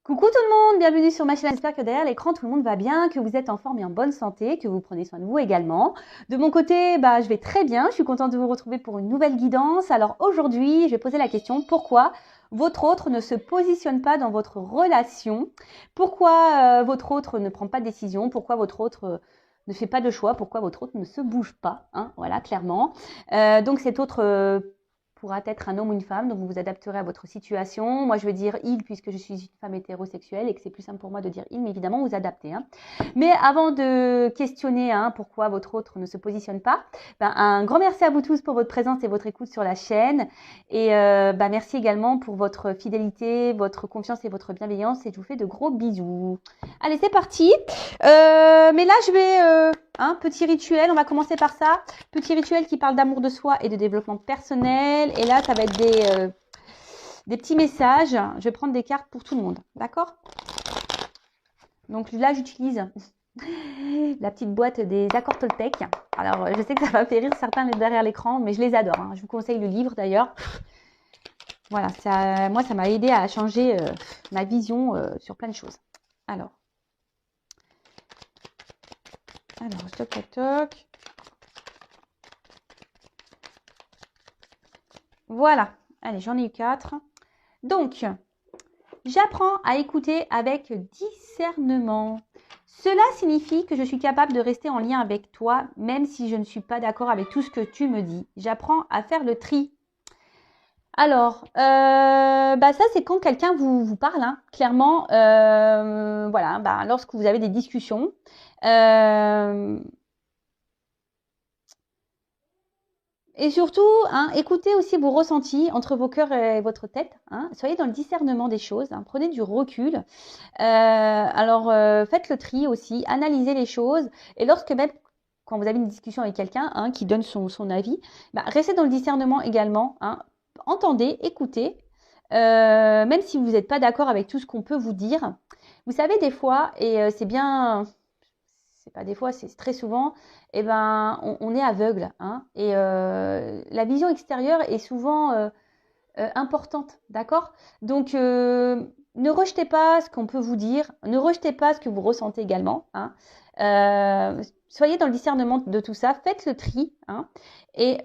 Coucou tout le monde, bienvenue sur ma chaîne. J'espère que derrière l'écran tout le monde va bien, que vous êtes en forme et en bonne santé, que vous prenez soin de vous également. De mon côté, je vais très bien, je suis contente de vous retrouver pour une nouvelle guidance. Alors aujourd'hui, je vais poser la question, pourquoi votre autre ne se positionne pas dans votre relation? Pourquoi votre autre ne prend pas de décision? Pourquoi votre autre ne fait pas de choix? Pourquoi votre autre ne se bouge pas, hein? Voilà, clairement. Donc cet autre pourra être un homme ou une femme, donc vous vous adapterez à votre situation. Moi, je vais dire il, puisque je suis une femme hétérosexuelle et que c'est plus simple pour moi de dire il, mais évidemment, vous adaptez. Hein. Mais avant de questionner pourquoi votre autre ne se positionne pas, un grand merci à vous tous pour votre présence et votre écoute sur la chaîne. Et merci également pour votre fidélité, votre confiance et votre bienveillance. Et je vous fais de gros bisous. Allez, c'est parti. Mais là, je vais... petit rituel, on va commencer par ça. Petit rituel qui parle d'amour de soi et de développement personnel. Et là, ça va être des petits messages. Je vais prendre des cartes pour tout le monde. D'accord? Donc là, j'utilise la petite boîte des accords Toltec. Alors, je sais que ça va faire rire certains derrière l'écran, mais je les adore. Hein. Je vous conseille le livre d'ailleurs. Voilà, moi, ça m'a aidé à changer ma vision sur plein de choses. Alors, toc, toc, toc. Voilà. Allez, j'en ai eu 4. Donc, j'apprends à écouter avec discernement. Cela signifie que je suis capable de rester en lien avec toi, même si je ne suis pas d'accord avec tout ce que tu me dis. J'apprends à faire le tri. Alors, ça c'est quand quelqu'un vous parle, hein, clairement, voilà, lorsque vous avez des discussions. Et surtout, écoutez aussi vos ressentis entre vos cœurs et votre tête. Soyez dans le discernement des choses. Prenez du recul. Faites le tri aussi. Analysez les choses. Et même quand vous avez une discussion avec quelqu'un qui donne son avis, restez dans le discernement également. Entendez, écoutez. Même si vous n'êtes pas d'accord avec tout ce qu'on peut vous dire. Vous savez, des fois, et c'est bien... c'est pas des fois, c'est très souvent, on est aveugle. Et la vision extérieure est souvent importante, d'accord? Donc, ne rejetez pas ce qu'on peut vous dire, ne rejetez pas ce que vous ressentez également. Soyez dans le discernement de tout ça, faites le tri, et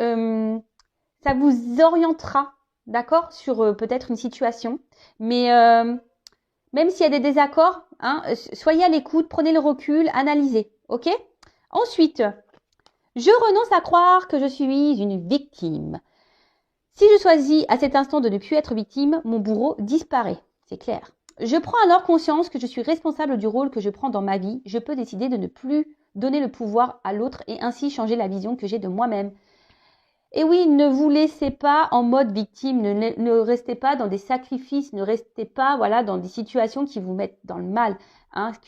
ça vous orientera, d'accord, sur peut-être une situation. Mais même s'il y a des désaccords, soyez à l'écoute, prenez le recul, analysez, ok? Ensuite, je renonce à croire que je suis une victime. Si je choisis à cet instant de ne plus être victime, mon bourreau disparaît, c'est clair. Je prends alors conscience que je suis responsable du rôle que je prends dans ma vie. Je peux décider de ne plus donner le pouvoir à l'autre et ainsi changer la vision que j'ai de moi-même. Et oui, ne vous laissez pas en mode victime, ne restez pas dans des sacrifices, ne restez pas dans des situations qui vous mettent dans le mal.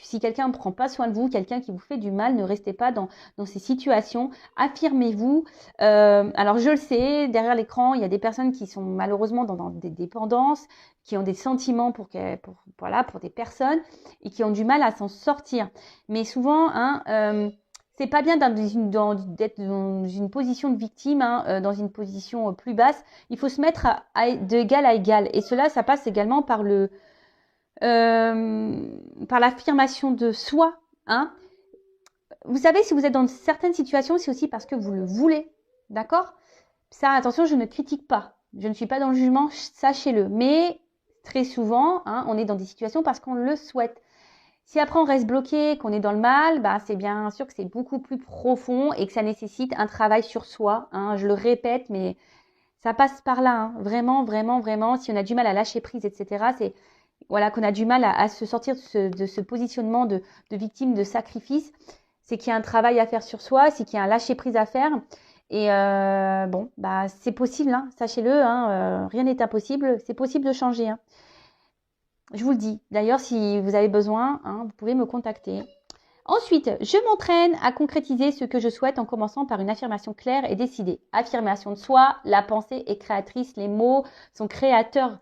Si quelqu'un ne prend pas soin de vous, quelqu'un qui vous fait du mal, ne restez pas dans ces situations. Affirmez-vous. Alors je le sais, derrière l'écran, il y a des personnes qui sont malheureusement dans des dépendances, qui ont des sentiments pour des personnes et qui ont du mal à s'en sortir. Mais souvent, c'est pas bien d'être dans une position de victime, dans une position plus basse. Il faut se mettre d'égal à égal. Et cela, ça passe également par par l'affirmation de soi. Vous savez, si vous êtes dans certaines situations, c'est aussi parce que vous le voulez. D'accord? Ça, attention, je ne critique pas. Je ne suis pas dans le jugement, sachez-le. Mais très souvent, on est dans des situations parce qu'on le souhaite. Si après on reste bloqué, qu'on est dans le mal, c'est bien sûr que c'est beaucoup plus profond et que ça nécessite un travail sur soi. Je le répète, mais ça passe par là. Vraiment, vraiment, vraiment. Si on a du mal à lâcher prise, etc., c'est qu'on a du mal à se sortir de ce positionnement de victime, de sacrifice. C'est qu'il y a un travail à faire sur soi, c'est qu'il y a un lâcher prise à faire. Et c'est possible, sachez-le. Rien n'est impossible. C'est possible de changer. Je vous le dis. D'ailleurs, si vous avez besoin, vous pouvez me contacter. Ensuite, je m'entraîne à concrétiser ce que je souhaite en commençant par une affirmation claire et décidée. Affirmation de soi, la pensée est créatrice, les mots sont créateurs.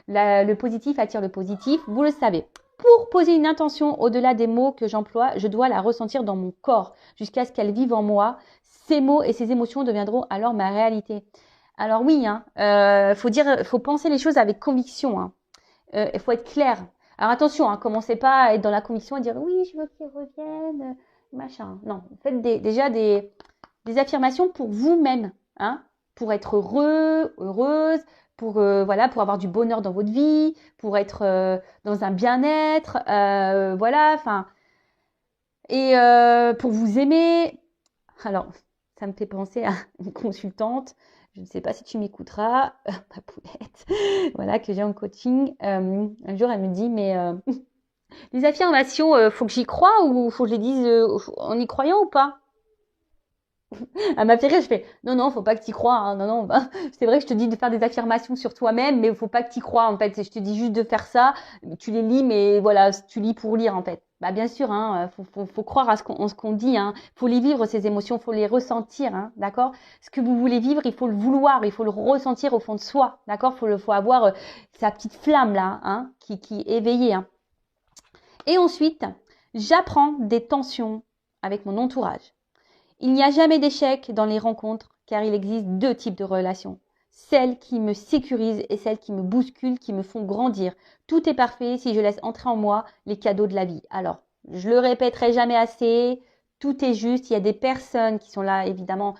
Le positif attire le positif, vous le savez. Pour poser une intention au-delà des mots que j'emploie, je dois la ressentir dans mon corps jusqu'à ce qu'elle vive en moi. Ces mots et ces émotions deviendront alors ma réalité. Alors oui, faut penser les choses avec conviction. Il faut être clair. Alors attention, hein, commencez pas à être dans la conviction et dire oui, je veux qu'il revienne, machin. Non, faites déjà des affirmations pour vous-même, hein, pour être heureux, heureuse, pour voilà, pour avoir du bonheur dans votre vie, pour être dans un bien-être, voilà, enfin, et pour vous aimer. Alors, ça me fait penser à une consultante. Je ne sais pas si tu m'écouteras, ma poulette, voilà, que j'ai en coaching. Un jour, elle me dit, mais les affirmations, faut que j'y croie ou faut que je les dise en y croyant ou pas? Elle m'a fait rire, je fais non, non, faut pas que tu y crois, hein, non, non, bah, c'est vrai que je te dis de faire des affirmations sur toi-même, mais faut pas que tu y crois, en fait. Je te dis juste de faire ça, tu les lis, mais voilà, tu lis pour lire, en fait. Bah, bien sûr, hein, faut croire à ce qu'on dit, hein. Faut les vivre, ces émotions, faut les ressentir, hein, d'accord? Ce que vous voulez vivre, il faut le vouloir, il faut le ressentir au fond de soi, d'accord? Faut avoir sa petite flamme, là, hein, qui est éveillée, hein. Et ensuite, j'apprends des tensions avec mon entourage. Il n'y a jamais d'échec dans les rencontres, car il existe deux types de relations. Celles qui me sécurisent et celles qui me bousculent, qui me font grandir. Tout est parfait si je laisse entrer en moi les cadeaux de la vie. Alors, je le répéterai jamais assez, tout est juste. Il y a des personnes qui sont là, évidemment,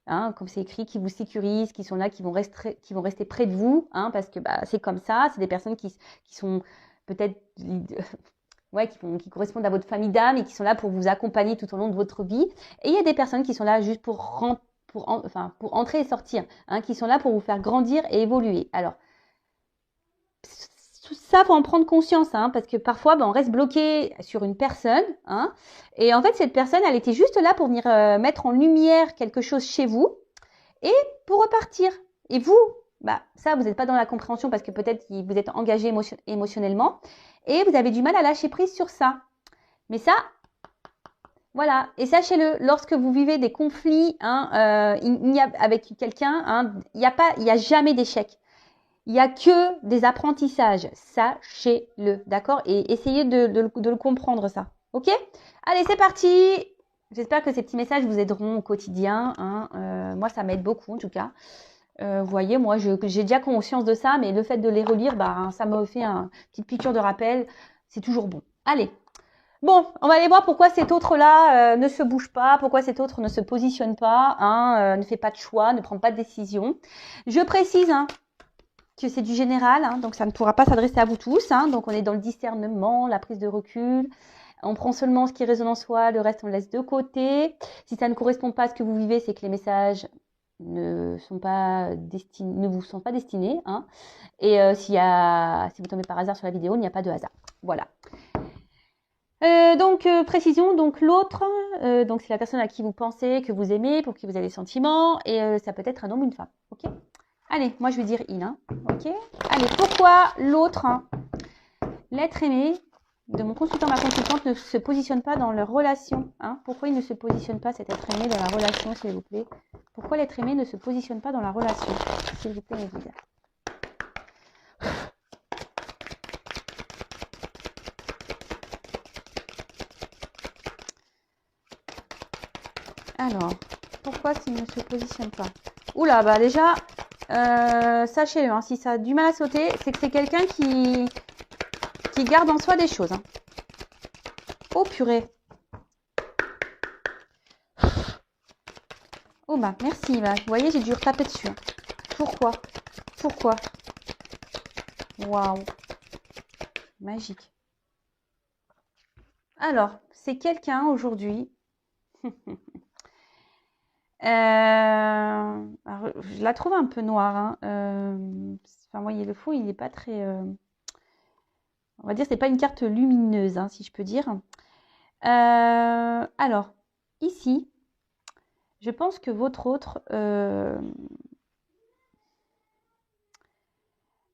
hein, comme c'est écrit, qui vous sécurisent, qui sont là, qui vont rester près de vous, hein, parce que bah, c'est comme ça. C'est des personnes qui sont peut-être ouais, qui correspondent à votre famille d'âme et qui sont là pour vous accompagner tout au long de votre vie. Et il y a des personnes qui sont là juste pour entrer et sortir, hein, qui sont là pour vous faire grandir et évoluer. Alors, tout ça, faut en prendre conscience, hein, parce que parfois, on reste bloqué sur une personne, hein, et en fait, cette personne, elle était juste là pour venir mettre en lumière quelque chose chez vous et pour repartir. Et vous, bah, ça, vous n'êtes pas dans la compréhension parce que peut-être vous êtes engagé émotionnellement et vous avez du mal à lâcher prise sur ça. Mais ça, voilà. Et sachez-le, lorsque vous vivez des conflits, hein, avec quelqu'un, hein, il n'y a jamais d'échec. Il n'y a que des apprentissages. Sachez-le, d'accord? Et essayez de le comprendre, ça. Ok? Allez, c'est parti. J'espère que ces petits messages vous aideront au quotidien, hein. Moi, ça m'aide beaucoup, en tout cas. Vous voyez, moi, j'ai déjà conscience de ça, mais le fait de les relire, bah, ça me fait une petite piqûre de rappel. C'est toujours bon. Allez. Bon, on va aller voir pourquoi cet autre-là ne se bouge pas, pourquoi cet autre ne se positionne pas, hein, ne fait pas de choix, ne prend pas de décision. Je précise, hein, que c'est du général, hein, donc ça ne pourra pas s'adresser à vous tous, hein, donc on est dans le discernement, la prise de recul. On prend seulement ce qui résonne en soi, le reste on le laisse de côté. Si ça ne correspond pas à ce que vous vivez, c'est que les messages ne vous sont pas destinés, hein. Et si vous tombez par hasard sur la vidéo, il n'y a pas de hasard. Voilà. Précision, donc l'autre, donc c'est la personne à qui vous pensez, que vous aimez, pour qui vous avez des sentiments, et ça peut être un homme ou une femme. Ok? Allez, moi je vais dire il, hein. Ok? Allez, pourquoi l'autre, hein, l'être aimé de mon consultant, ma consultante, ne se positionne pas dans leur relation, hein? Pourquoi il ne se positionne pas, cet être aimé, dans la relation, s'il vous plaît? Pourquoi l'être aimé ne se positionne pas dans la relation, s'il vous plaît, mes guides? Alors, pourquoi il ne se positionne pas? Oula, bah déjà, sachez-le, hein, si ça a du mal à sauter, c'est que c'est quelqu'un qui garde en soi des choses, hein. Oh purée. Oh bah merci, bah, vous voyez, j'ai dû retaper dessus, hein. Pourquoi? Waouh. Magique. Alors, c'est quelqu'un aujourd'hui. Alors, je la trouve un peu noire, hein. Enfin, vous voyez, le fond, il n'est pas très... on va dire, c'est pas une carte lumineuse, hein, si je peux dire. Alors, ici, je pense que votre autre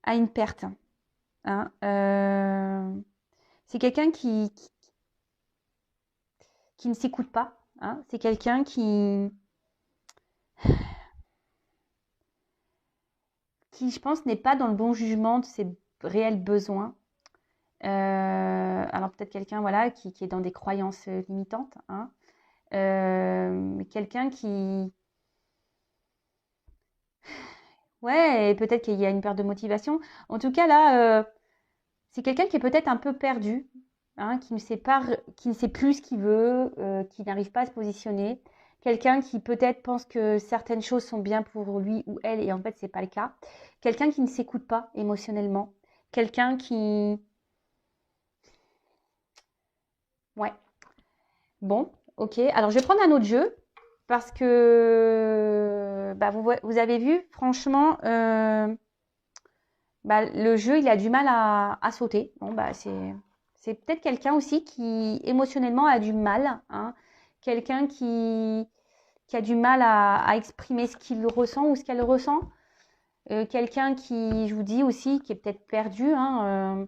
a une perte, hein. C'est quelqu'un qui ne s'écoute pas, hein. C'est quelqu'un qui, je pense, n'est pas dans le bon jugement de ses réels besoins. Alors peut-être quelqu'un, voilà, qui est dans des croyances limitantes, hein. Quelqu'un qui... Ouais, et peut-être qu'il y a une perte de motivation. En tout cas, là, C'est quelqu'un qui est peut-être un peu perdu, hein, qui ne sait pas, qui ne sait plus ce qu'il veut, qui n'arrive pas à se positionner. Quelqu'un qui peut-être pense que certaines choses sont bien pour lui ou elle et en fait c'est pas le cas. Quelqu'un qui ne s'écoute pas émotionnellement. Quelqu'un qui... Ouais. Bon, ok. Alors je vais prendre un autre jeu parce que bah, vous avez vu, franchement, bah, le jeu il a du mal à sauter. Bon, bah, c'est peut-être quelqu'un aussi qui émotionnellement a du mal, hein. Quelqu'un qui a du mal à exprimer ce qu'il ressent ou ce qu'elle ressent. Quelqu'un qui, je vous dis aussi, qui est peut-être perdu, hein,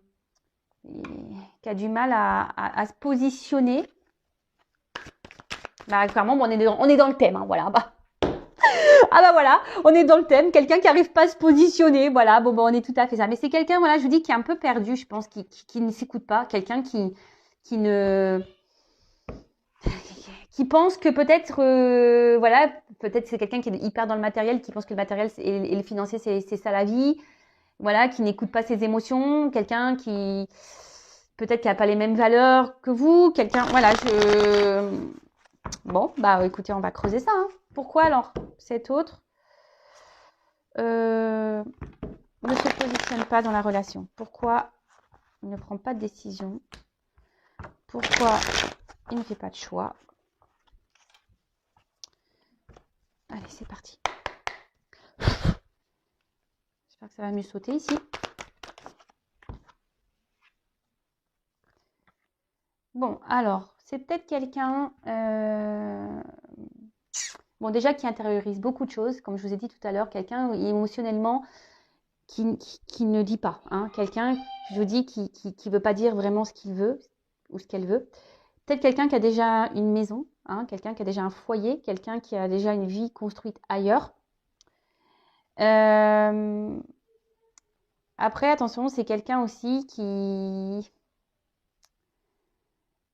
qui a du mal à se positionner. Bah, clairement, bon, on est dans le thème, hein, voilà. Bah. Ah bah voilà, on est dans le thème. Quelqu'un qui n'arrive pas à se positionner, voilà. Bon, on est tout à fait ça. Mais c'est quelqu'un, voilà, je vous dis, qui est un peu perdu, je pense, qui ne s'écoute pas. Quelqu'un qui ne... qui pense que peut-être, voilà, peut-être c'est quelqu'un qui est hyper dans le matériel, qui pense que le matériel et le financier, c'est ça la vie. Voilà, qui n'écoute pas ses émotions. Quelqu'un qui, peut-être, qui n'a pas les mêmes valeurs que vous. Quelqu'un, voilà, Bon, bah écoutez, on va creuser ça, hein. Pourquoi alors cet autre ne se positionne pas dans la relation? Pourquoi il ne prend pas de décision? Pourquoi il ne fait pas de choix? Allez, c'est parti. J'espère que ça va mieux sauter ici. Bon, alors, c'est peut-être quelqu'un... Bon, déjà qui intériorise beaucoup de choses, comme je vous ai dit tout à l'heure, quelqu'un émotionnellement qui ne dit pas, hein. Quelqu'un, je vous dis, qui veut pas dire vraiment ce qu'il veut ou ce qu'elle veut. Peut-être quelqu'un qui a déjà une maison, hein, quelqu'un qui a déjà un foyer, quelqu'un qui a déjà une vie construite ailleurs. Après, attention, c'est quelqu'un aussi qui...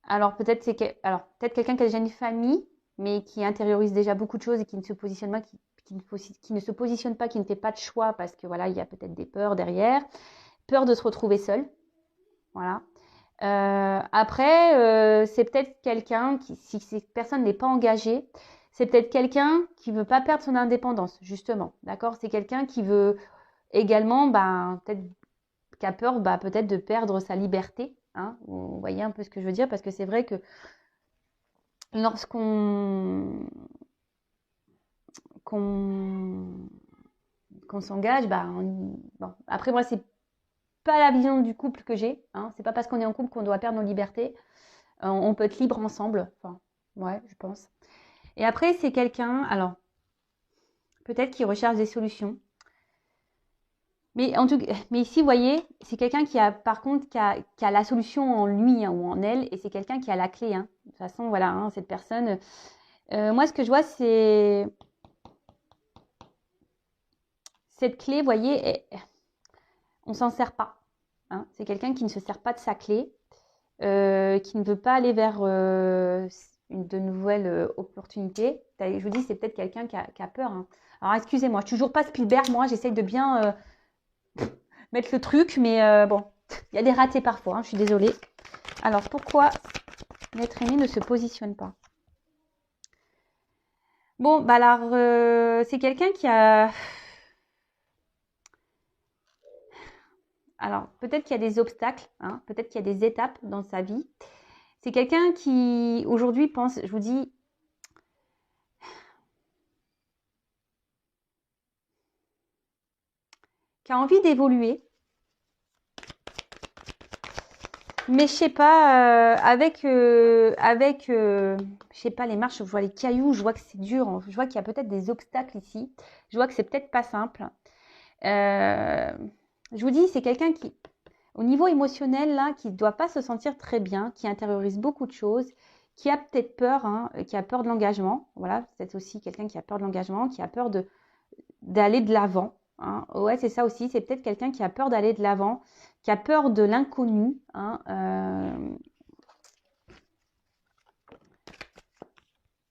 Alors peut-être peut-être quelqu'un qui a déjà une famille, mais qui intériorise déjà beaucoup de choses et qui ne se positionne pas, qui ne se positionne pas, qui ne fait pas de choix parce que voilà, il y a peut-être des peurs derrière, peur de se retrouver seul, voilà. Après, c'est peut-être quelqu'un qui, si cette personne n'est pas engagée, c'est peut-être quelqu'un qui veut pas perdre son indépendance, justement, d'accord? C'est quelqu'un qui veut également, peut-être, qui a peur, peut-être de perdre sa liberté, hein? Vous voyez un peu ce que je veux dire, parce que c'est vrai que lorsqu'on qu'on s'engage, bon. Après moi c'est pas la vision du couple que j'ai, hein. C'est pas parce qu'on est en couple qu'on doit perdre nos libertés. On peut être libre ensemble, enfin, ouais, je pense. Et après c'est quelqu'un, alors peut-être qui recherche des solutions. Mais en tout cas, mais ici, vous voyez, c'est quelqu'un qui a, par contre, qui a la solution en lui, hein, ou en elle, et c'est quelqu'un qui a la clé, hein. De toute façon, voilà, hein, cette personne. Moi, ce que je vois, c'est cette clé, vous voyez, on s'en sert pas, hein. C'est quelqu'un qui ne se sert pas de sa clé, qui ne veut pas aller vers de nouvelles opportunités. Je vous dis, c'est peut-être quelqu'un qui a peur, hein. Alors, excusez-moi, je suis toujours pas Spielberg, moi, j'essaye de bien mettre le truc, mais bon, il y a des ratés parfois, hein, je suis désolée. Alors, pourquoi l'être aimé ne se positionne pas? Bon, alors, c'est quelqu'un qui a... Alors, peut-être qu'il y a des obstacles, hein, peut-être qu'il y a des étapes dans sa vie. C'est quelqu'un qui, aujourd'hui, pense, je vous dis, qui a envie d'évoluer. Mais je sais pas, je sais pas, les marches, je vois les cailloux, je vois que c'est dur, hein. Je vois qu'il y a peut-être des obstacles ici. Je vois que c'est peut-être pas simple. Je vous dis, c'est quelqu'un qui, au niveau émotionnel, là, qui ne doit pas se sentir très bien, qui intériorise beaucoup de choses, qui a peut-être peur, hein, qui a peur de l'engagement. Voilà, c'est aussi quelqu'un qui a peur de l'engagement, qui a peur d'aller de l'avant, hein. Ouais, c'est ça aussi, c'est peut-être quelqu'un qui a peur d'aller de l'avant, qui a peur de l'inconnu, hein,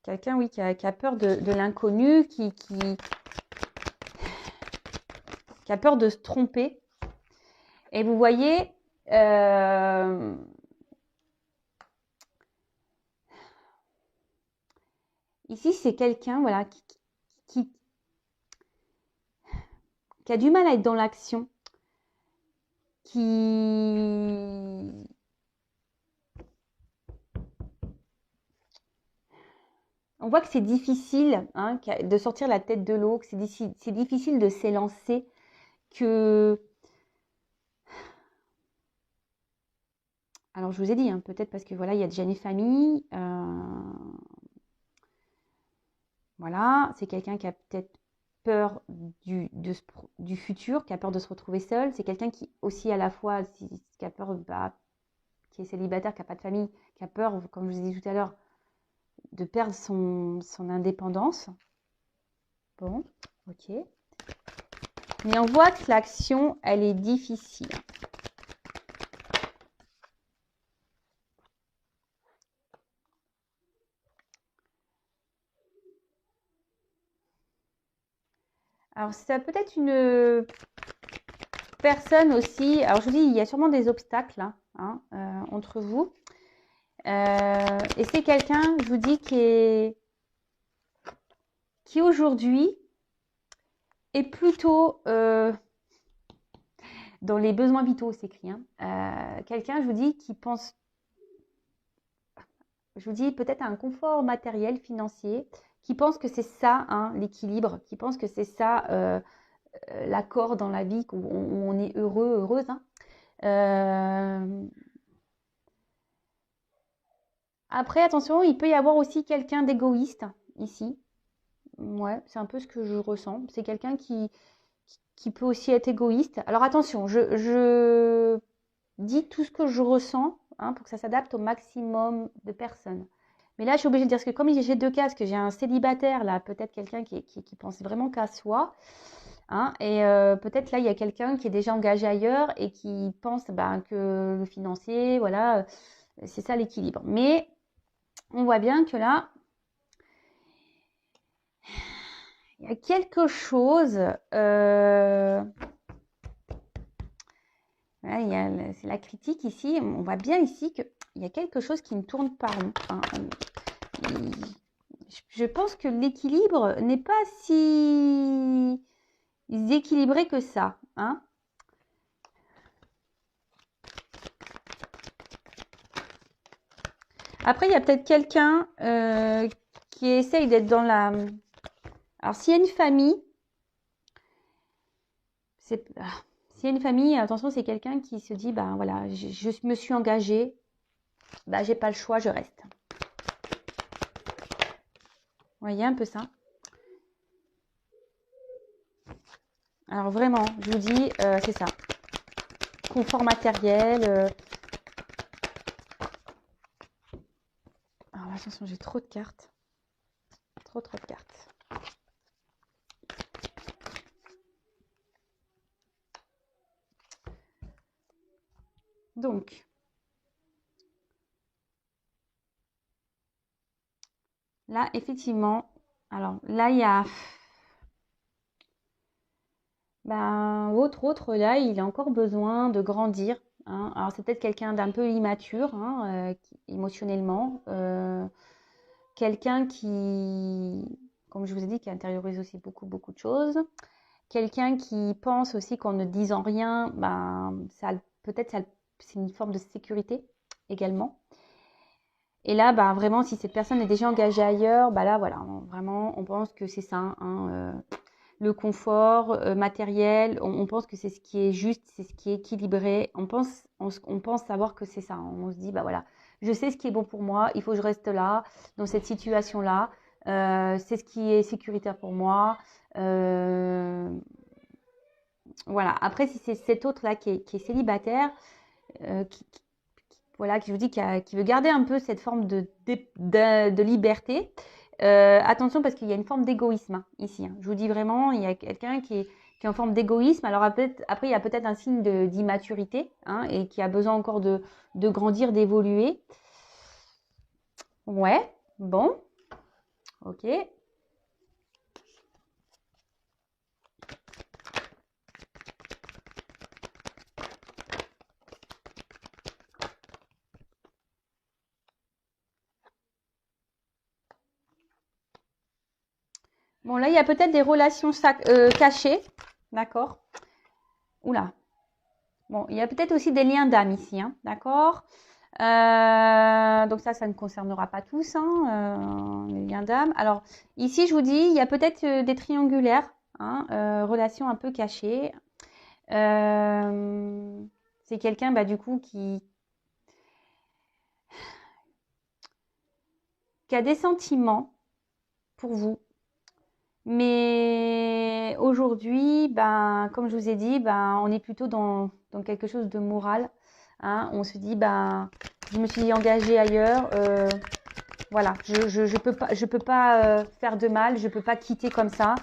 quelqu'un, oui, qui a peur de l'inconnu, qui a peur de se tromper. Et vous voyez, Euh, Ici, c'est quelqu'un voilà, qui, qui a du mal à être dans l'action, qui... On voit que c'est difficile hein, de sortir la tête de l'eau, que c'est difficile de s'élancer, que... Alors, je vous ai dit, hein, peut-être parce que voilà, il y a déjà une famille. Voilà, c'est quelqu'un qui a peut-être peur du futur, qui a peur de se retrouver seul. C'est quelqu'un qui aussi à la fois, qui a peur, qui est célibataire, qui n'a pas de famille, qui a peur, comme je vous ai dit tout à l'heure, de perdre son indépendance. Bon, ok. Mais on voit que l'action, elle est difficile. Alors, ça peut être une personne aussi. Alors, je vous dis, il y a sûrement des obstacles hein, entre vous. Et c'est quelqu'un, je vous dis, qui aujourd'hui est plutôt dans les besoins vitaux, c'est écrit. Hein. Quelqu'un, je vous dis, qui pense, je vous dis, peut-être à un confort matériel, financier, qui pense que c'est ça, hein, l'équilibre, qui pense que c'est ça, l'accord dans la vie, où on est heureux, heureuse. Hein. Après, attention, il peut y avoir aussi quelqu'un d'égoïste ici. Ouais, c'est un peu ce que je ressens. C'est quelqu'un qui peut aussi être égoïste. Alors attention, je dis tout ce que je ressens hein, pour que ça s'adapte au maximum de personnes. Mais là, je suis obligée de dire, parce que comme j'ai deux cas, parce que j'ai un célibataire, là, peut-être quelqu'un qui pense vraiment qu'à soi, hein, et peut-être là, il y a quelqu'un qui est déjà engagé ailleurs et qui pense ben, que le financier, voilà, c'est ça l'équilibre. Mais on voit bien que là, il y a quelque chose... Voilà, c'est la critique ici. On voit bien ici qu'il y a quelque chose qui ne tourne pas rond. Hein. Je pense que l'équilibre n'est pas si équilibré que ça. Hein. Après, il y a peut-être quelqu'un qui essaye d'être dans la... Alors, s'il y a une famille, s'il y a une famille, attention, c'est quelqu'un qui se dit, ben voilà, je me suis engagée, ben j'ai pas le choix, je reste. Vous voyez un peu ça. Alors vraiment, je vous dis, c'est ça. Confort matériel. Alors attention, j'ai trop de cartes. Trop de cartes. Donc, là, effectivement, alors là, il y a... Ben, autre, là, il a encore besoin de grandir. Hein. Alors, c'est peut-être quelqu'un d'un peu immature, hein, émotionnellement. Quelqu'un qui, comme je vous ai dit, qui intériorise aussi beaucoup de choses. Quelqu'un qui pense aussi qu'en ne disant rien, ben, peut-être c'est une forme de sécurité également. Et là, bah, vraiment, si cette personne est déjà engagée ailleurs, bah là, voilà, vraiment, on pense que c'est ça, hein, le confort matériel, on pense que c'est ce qui est juste, c'est ce qui est équilibré. On pense savoir que c'est ça. On se dit, bah voilà, je sais ce qui est bon pour moi, il faut que je reste là, dans cette situation-là. C'est ce qui est sécuritaire pour moi. Voilà. Après, si c'est cet autre-là qui est célibataire, voilà, qui je vous dis, qui veut garder un peu cette forme de liberté. Attention parce qu'il y a une forme d'égoïsme hein, ici. Hein. Je vous dis vraiment, il y a quelqu'un qui est en forme d'égoïsme. Alors après, il y a peut-être un signe d'immaturité hein, et qui a besoin encore de grandir, d'évoluer. Ouais, bon, ok. Bon, là, il y a peut-être des relations cachées. D'accord. Oula. Bon, il y a peut-être aussi des liens d'âme ici. Hein, d'accord. Donc ça ne concernera pas tous, hein, les liens d'âme. Alors, ici, je vous dis, il y a peut-être des triangulaires, hein, relations un peu cachées. C'est quelqu'un, bah, du coup, qui a des sentiments pour vous. Mais aujourd'hui, ben, comme je vous ai dit, ben, on est plutôt dans quelque chose de moral. Hein. On se dit, ben, je me suis engagée ailleurs. Voilà, je peux pas faire de mal, je peux pas quitter comme ça.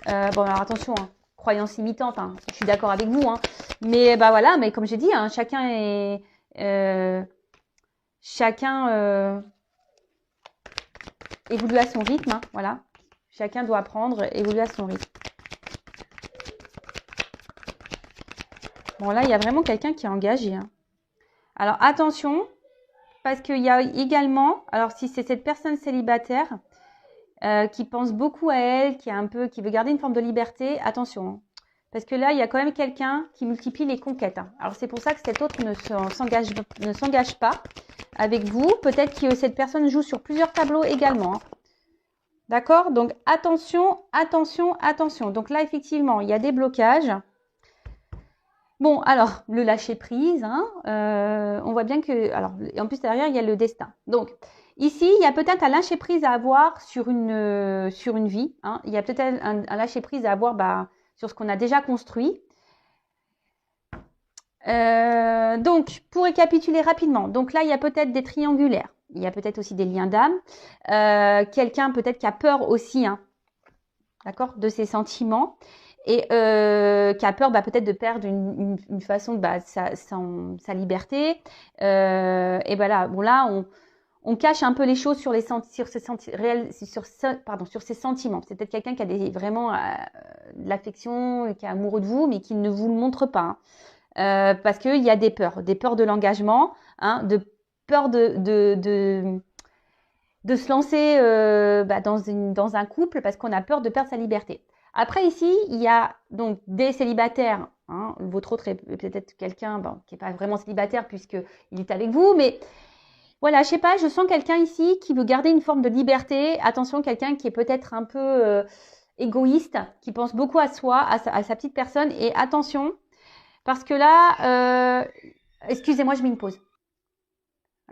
Bon, alors attention, hein, croyance limitante. Hein, je suis d'accord avec vous, hein, mais bah voilà, mais comme j'ai dit, hein, chacun est évolue à son rythme. Hein, voilà, chacun doit apprendre, évoluer à son rythme. Bon là, il y a vraiment quelqu'un qui est engagé. Hein. Alors attention, parce qu'il y a également, alors si c'est cette personne célibataire. Qui pense beaucoup à elle, qui veut garder une forme de liberté, attention. Hein. Parce que là, il y a quand même quelqu'un qui multiplie les conquêtes. Hein. Alors c'est pour ça que cet autre ne s'engage pas avec vous. Peut-être que cette personne joue sur plusieurs tableaux également. Hein. D'accord? Donc attention, attention, attention. Donc là, effectivement, il y a des blocages. Bon, alors, le lâcher prise, hein, on voit bien que, alors, en plus derrière, il y a le destin. Donc, ici, il y a peut-être un lâcher prise à avoir sur une vie. Hein. Il y a peut-être un lâcher prise à avoir sur ce qu'on a déjà construit. Donc, pour récapituler rapidement, donc là, il y a peut-être des triangulaires. Il y a peut-être aussi des liens d'âme. Quelqu'un peut-être qui a peur aussi, hein, d'accord, de ses sentiments. Et qui a peur peut-être de perdre une façon de sa liberté. Et voilà, bon là, on cache un peu les choses sur ses sentiments. C'est peut-être quelqu'un qui a vraiment de l'affection, qui est amoureux de vous, mais qui ne vous le montre pas. Hein. Parce qu'il y a des peurs de l'engagement, hein, de peur de se lancer dans un couple parce qu'on a peur de perdre sa liberté. Après ici, il y a donc des célibataires. Hein, votre autre est peut-être quelqu'un qui n'est pas vraiment célibataire puisqu'il est avec vous. Mais voilà, je sais pas, je sens quelqu'un ici qui veut garder une forme de liberté. Attention, quelqu'un qui est peut-être un peu égoïste, qui pense beaucoup à soi, à sa petite personne. Et attention, parce que là, excusez-moi, je mets une pause.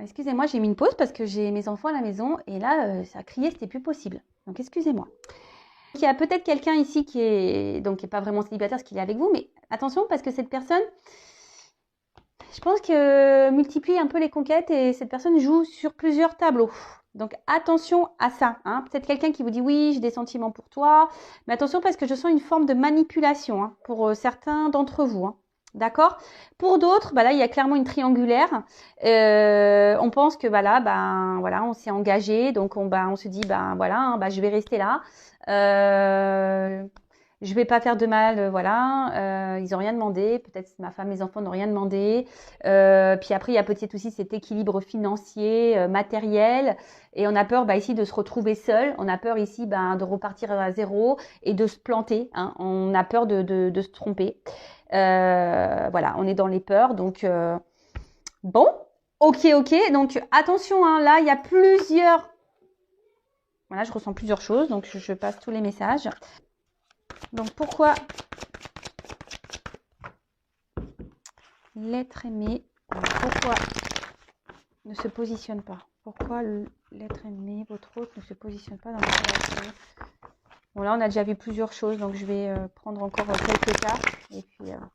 Excusez-moi, j'ai mis une pause parce que j'ai mes enfants à la maison et là, ça criait, c'était plus possible. Donc, excusez-moi. Il y a peut-être quelqu'un ici qui est pas vraiment célibataire parce qu'il est avec vous, mais attention parce que cette personne, je pense que multiplie un peu les conquêtes et cette personne joue sur plusieurs tableaux. Donc, attention à ça. Hein. Peut-être quelqu'un qui vous dit oui, j'ai des sentiments pour toi, mais attention parce que je sens une forme de manipulation hein, pour certains d'entre vous. Hein. D'accord. Pour d'autres, là, il y a clairement une triangulaire. On pense que voilà, on s'est engagé, donc on se dit je vais rester là. Je vais pas faire de mal, voilà. Ils ont rien demandé. Peut-être ma femme, mes enfants n'ont rien demandé. Puis après, il y a peut-être aussi cet équilibre financier, matériel, et on a peur ici de se retrouver seul. On a peur ici de repartir à zéro et de se planter. Hein. On a peur de se tromper. Voilà, on est dans les peurs. Donc bon, ok. Donc attention, hein, là il y a plusieurs. Voilà, je ressens plusieurs choses. Donc je passe tous les messages. Donc pourquoi l'être aimé, pourquoi ne se positionne pas? Pourquoi l'être aimé, votre autre, ne se positionne pas dans votre relation? Bon là on a déjà vu plusieurs choses, donc je vais prendre encore quelques cas. Et puis alors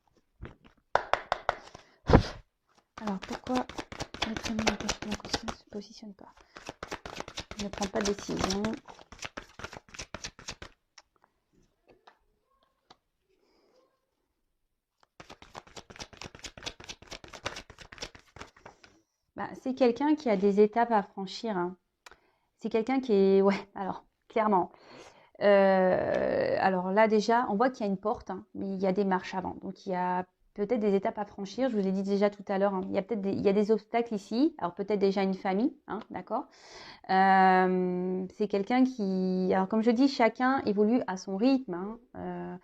pourquoi l'être aimé ne se positionne pas? Ne prend pas de décision. C'est quelqu'un qui a des étapes à franchir. Hein. C'est quelqu'un qui est... Ouais, alors, clairement. Alors là, déjà, on voit qu'il y a une porte, hein, mais il y a des marches avant. Donc, il y a peut-être des étapes à franchir. Je vous ai dit déjà tout à l'heure, hein, il y a peut-être il y a des obstacles ici. Alors peut-être déjà une famille, hein, d'accord. C'est quelqu'un qui, alors comme je dis, chacun évolue à son rythme. Hein.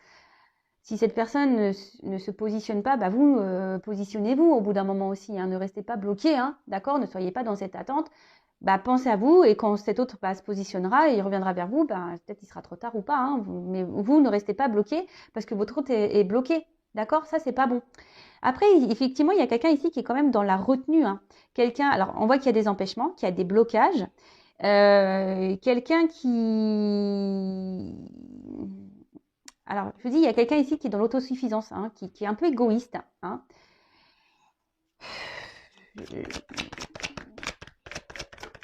Si cette personne ne se positionne pas, bah vous positionnez-vous au bout d'un moment aussi. Hein, ne restez pas bloqué, hein, d'accord. Ne soyez pas dans cette attente. Bah, pensez à vous et quand cet autre se positionnera et il reviendra vers vous, bah, peut-être il sera trop tard ou pas. Hein, mais vous ne restez pas bloqué parce que votre autre est bloqué. D'accord, ça c'est pas bon. Après, effectivement, il y a quelqu'un ici qui est quand même dans la retenue. Hein. Quelqu'un, alors on voit qu'il y a des empêchements, qu'il y a des blocages. Quelqu'un qui... Alors, je vous dis, il y a quelqu'un ici qui est dans l'autosuffisance, hein, qui est un peu égoïste. Hein.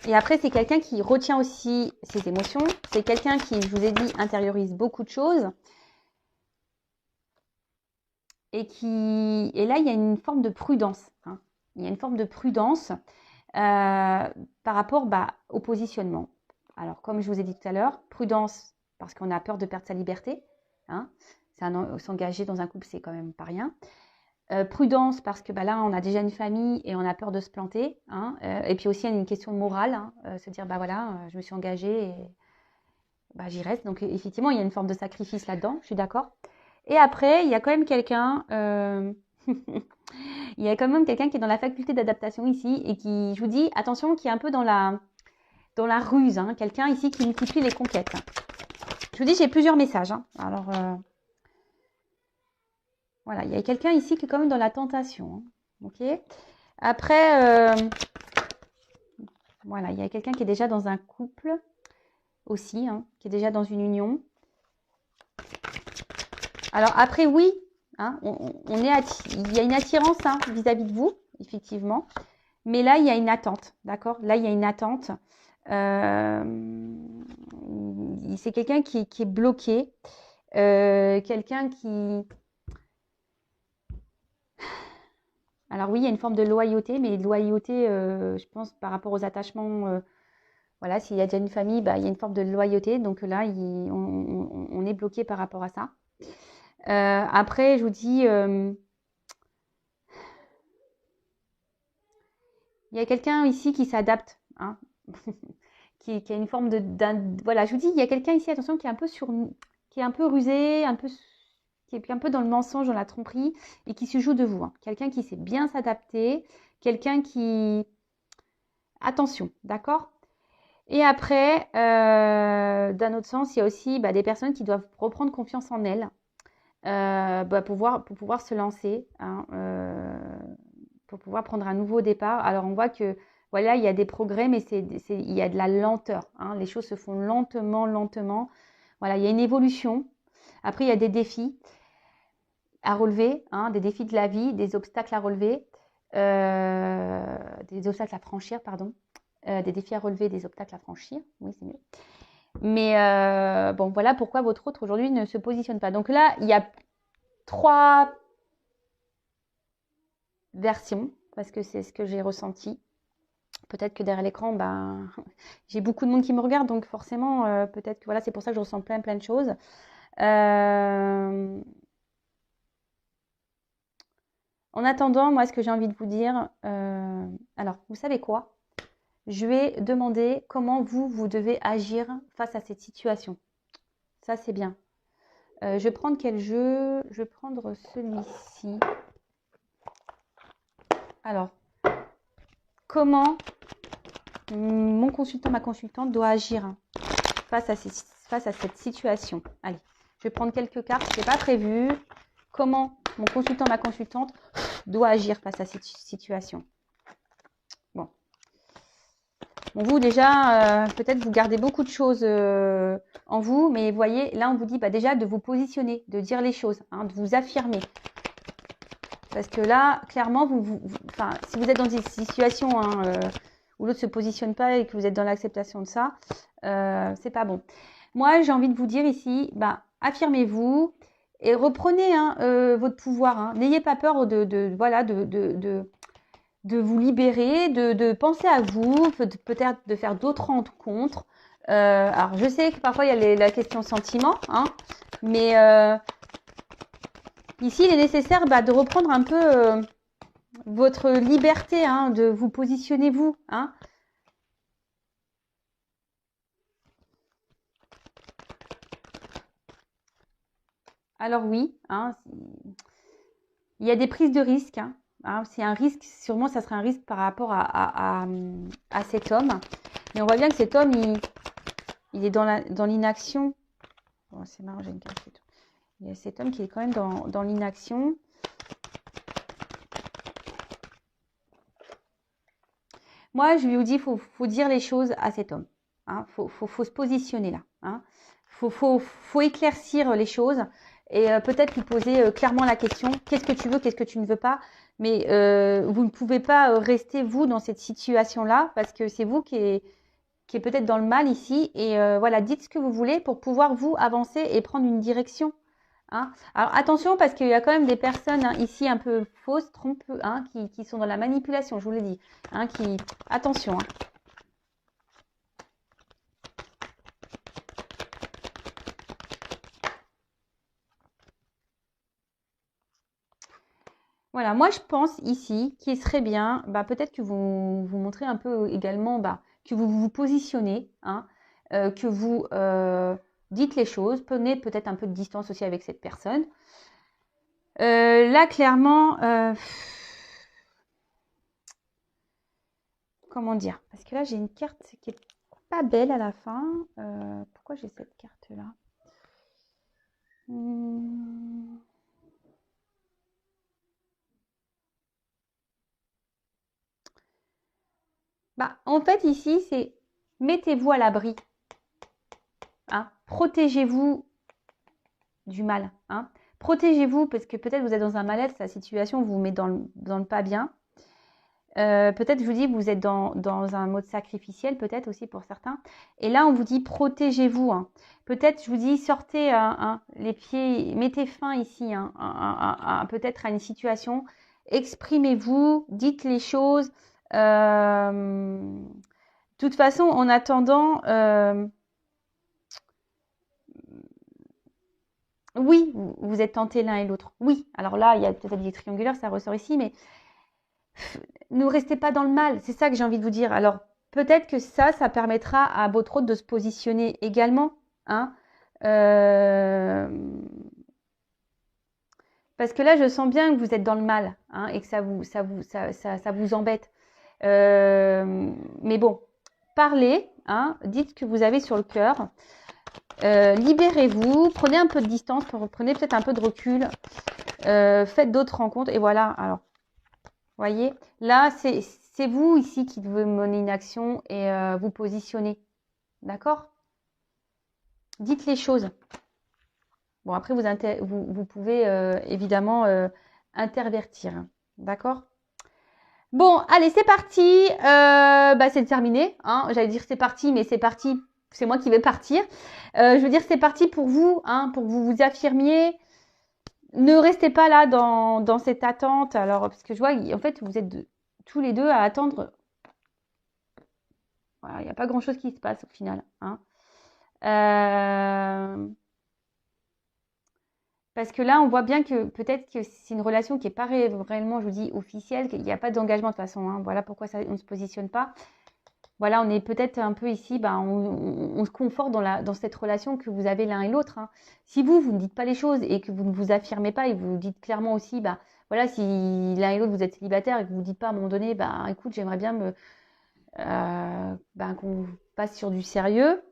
Et après, c'est quelqu'un qui retient aussi ses émotions. C'est quelqu'un qui, je vous ai dit, intériorise beaucoup de choses. Et là, il y a une forme de prudence. Hein. Il y a une forme de prudence par rapport au positionnement. Alors, comme je vous ai dit tout à l'heure, prudence parce qu'on a peur de perdre sa liberté. Hein. S'engager dans un couple, c'est quand même pas rien. Prudence parce que là, on a déjà une famille et on a peur de se planter. Hein. Et puis aussi, il y a une question de morale. Hein. Se dire, voilà, je me suis engagée et j'y reste. Donc, effectivement, il y a une forme de sacrifice là-dedans. Je suis d'accord. Et après, il y a quand même quelqu'un... il y a quand même quelqu'un qui est dans la faculté d'adaptation ici et qui, je vous dis, attention, qui est un peu dans la ruse. Hein. Quelqu'un ici qui multiplie les conquêtes. Je vous dis, j'ai plusieurs messages. Hein. Alors, voilà, il y a quelqu'un ici qui est quand même dans la tentation. Hein. Ok. Après, voilà, il y a quelqu'un qui est déjà dans un couple aussi, hein, qui est déjà dans une union. Alors après, oui, hein, il y a une attirance hein, vis-à-vis de vous, effectivement. Mais là, il y a une attente, d'accord? Là, il y a une attente. C'est quelqu'un qui est bloqué. Quelqu'un qui... Alors oui, il y a une forme de loyauté, mais loyauté, je pense, par rapport aux attachements... voilà, s'il y a déjà une famille, il y a une forme de loyauté. Donc là, on est bloqué par rapport à ça. Après, je vous dis, il y a quelqu'un ici qui s'adapte, hein, qui a une forme voilà, je vous dis, il y a quelqu'un ici, attention, qui est un peu qui est un peu rusé, qui est un peu dans le mensonge, dans la tromperie, et qui se joue de vous. Hein. Quelqu'un qui sait bien s'adapter, quelqu'un qui... Attention, d'accord? Et après, d'un autre sens, il y a aussi des personnes qui doivent reprendre confiance en elles. Pour pouvoir se lancer, hein, pour pouvoir prendre un nouveau départ. Alors, on voit que, voilà, il y a des progrès, mais il y a de la lenteur. Hein, les choses se font lentement. Voilà, il y a une évolution. Après, il y a des défis à relever, hein, des défis de la vie, des obstacles à relever, des obstacles à franchir, pardon. Des défis à relever, des obstacles à franchir. Oui, c'est mieux. Mais bon, voilà pourquoi votre autre aujourd'hui ne se positionne pas. Donc là, il y a 3 versions, parce que c'est ce que j'ai ressenti. Peut-être que derrière l'écran, j'ai beaucoup de monde qui me regarde, donc forcément, peut-être que voilà, c'est pour ça que je ressens plein de choses. En attendant, moi, ce que j'ai envie de vous dire, alors, vous savez quoi ? Je vais demander comment vous devez agir face à cette situation. Ça, c'est bien. Je vais prendre quel jeu? Je vais prendre celui-ci. Alors, comment mon consultant, ma consultante doit agir face à cette situation? Allez, je vais prendre quelques cartes, ce n'est pas prévu. Comment mon consultant, ma consultante doit agir face à cette situation? Bon, vous déjà, peut-être vous gardez beaucoup de choses en vous, mais vous voyez, là on vous dit déjà de vous positionner, de dire les choses, hein, de vous affirmer. Parce que là, clairement, si vous êtes dans une situation où l'autre ne se positionne pas et que vous êtes dans l'acceptation de ça, c'est pas bon. Moi, j'ai envie de vous dire ici, affirmez-vous et reprenez votre pouvoir. Hein. N'ayez pas peur de vous libérer, de penser à vous, peut-être de faire d'autres rencontres. Alors, je sais que parfois, il y a la question sentiment, hein, mais Ici, il est nécessaire de reprendre un peu votre liberté, hein, de vous positionner vous. Hein. Alors oui, hein, il y a des prises de risques. Hein. C'est un risque, sûrement ça serait un risque par rapport à cet homme. Mais on voit bien que cet homme, il est dans l'inaction. Bon, c'est marrant, j'ai une carte. Il y a cet homme qui est quand même dans l'inaction. Moi, je lui dis, faut dire les choses à cet homme. Hein. Faut se positionner là. Hein. Faut éclaircir les choses et peut-être lui poser clairement la question, qu'est-ce que tu veux, qu'est-ce que tu ne veux pas. Mais vous ne pouvez pas rester, vous, dans cette situation-là parce que c'est vous qui est peut-être dans le mal ici. Et voilà, dites ce que vous voulez pour pouvoir, vous, avancer et prendre une direction. Hein. Alors attention parce qu'il y a quand même des personnes hein, ici un peu fausses, trompeuses, hein, qui sont dans la manipulation, je vous l'ai dit. Hein, attention. Hein. Voilà, moi je pense ici qu'il serait bien, peut-être que vous montrez un peu également que vous vous positionnez, hein, que vous dites les choses, prenez peut-être un peu de distance aussi avec cette personne. Là, clairement, comment dire? Parce que là, j'ai une carte qui est pas belle à la fin. Pourquoi j'ai cette carte-là? En fait, ici, c'est mettez-vous à l'abri. Hein, protégez-vous du mal. Hein. Protégez-vous parce que peut-être vous êtes dans un mal-être, la situation vous met dans le pas bien. Peut-être, je vous dis, vous êtes dans un mode sacrificiel, peut-être aussi pour certains. Et là, on vous dit protégez-vous. Hein. Peut-être, je vous dis, sortez les pieds, mettez fin ici, peut-être à une situation. Exprimez-vous, dites les choses. De toute façon, en attendant, oui, vous êtes tentés l'un et l'autre. Oui, alors là, il y a peut-être des triangulaires, ça ressort ici, mais ne restez pas dans le mal. C'est ça que j'ai envie de vous dire. Alors, peut-être que ça permettra à votre hôte de se positionner également. Hein. Parce que là, je sens bien que vous êtes dans le mal hein, et que ça vous embête. Mais bon, parlez, hein, dites ce que vous avez sur le cœur. Libérez-vous, prenez un peu de distance, prenez peut-être un peu de recul, faites d'autres rencontres et voilà. Alors, voyez, là, c'est vous ici qui devez mener une action et vous positionner. D'accord? Dites les choses. Bon, après, vous pouvez évidemment intervertir. D'accord? Bon, allez, c'est parti. C'est terminé. Hein. J'allais dire c'est parti, mais c'est parti. C'est moi qui vais partir. Je veux dire, c'est parti pour vous, hein, pour que vous vous affirmiez. Ne restez pas là dans cette attente. Alors, parce que je vois, en fait, vous êtes tous les deux à attendre. Voilà, il n'y a pas grand-chose qui se passe au final. Hein. Parce que là, on voit bien que peut-être que c'est une relation qui n'est pas réellement, je vous dis, officielle, qu'il n'y a pas d'engagement de toute façon. Hein. Voilà pourquoi on ne se positionne pas. Voilà, on est peut-être un peu ici, on se conforte dans cette relation que vous avez l'un et l'autre. Hein. Si vous ne dites pas les choses et que vous ne vous affirmez pas et vous dites clairement aussi, voilà, si l'un et l'autre vous êtes célibataire et que vous ne dites pas à un moment donné, écoute, j'aimerais bien qu'on passe sur du sérieux.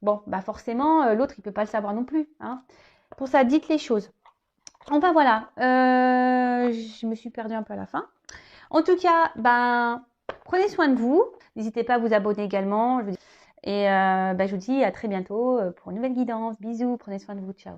Bon, forcément, l'autre, il ne peut pas le savoir non plus. Hein. Pour ça, dites les choses. Enfin, voilà. Je me suis perdue un peu à la fin. En tout cas, prenez soin de vous. N'hésitez pas à vous abonner également. Et je vous dis à très bientôt pour une nouvelle guidance. Bisous, prenez soin de vous. Ciao.